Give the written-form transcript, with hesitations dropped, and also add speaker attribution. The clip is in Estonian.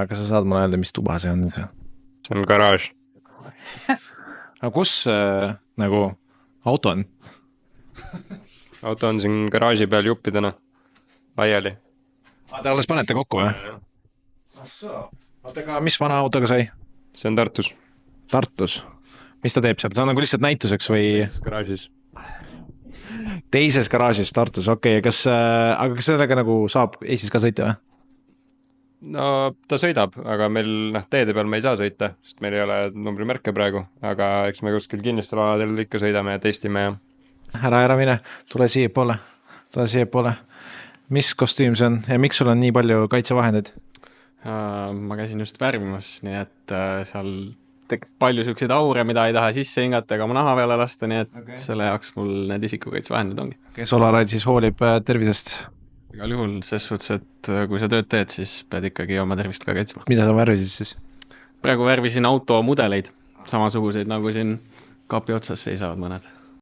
Speaker 1: aga sa saad mulle öelda, mis tuba see on? See
Speaker 2: on garaaž.
Speaker 1: aga kus nagu auto on?
Speaker 2: Auto on siin garaaži peal juppidena laiali.
Speaker 1: Te alles panete kokku või? Oota, aga mis vana autoga sai?
Speaker 2: See on Tartus.
Speaker 1: Tartus? Mis ta teeb seal? Ta on nagu lihtsalt näituseks või?
Speaker 2: Garaažis.
Speaker 1: Teises garaažis Tartus, okei. Aga kas sellega nagu saab Eestis ka sõita või?
Speaker 2: No ta sõidab, aga meil teede peal me ei saa sõita, sest meil ei ole numbrimärke praegu, aga eks me kuskil kinnistel aladel ikka sõidame ja testime ja...
Speaker 1: Ära mine, tule siia poole. Mis kostüüm see on ja miks sul on nii palju kaitsevahendeid?
Speaker 3: Ma käisin just värvimas, nii et seal palju selliseid aure, mida ei taha sisse hingata ega oma naha peale lasta, nii et selle jaoks mul need isikukaitsevahendid ongi.
Speaker 1: Solariid siis hoolib tervisest?
Speaker 3: Igal juhul, ses suhtes, et kui sa tööd teed, siis pead ikkagi oma tervist ka kaitsma.
Speaker 1: Mida sa värvisid siis?
Speaker 3: Praegu värvisin automudeleid, samasuguseid nagu siin kapi otsas seisavad mõned.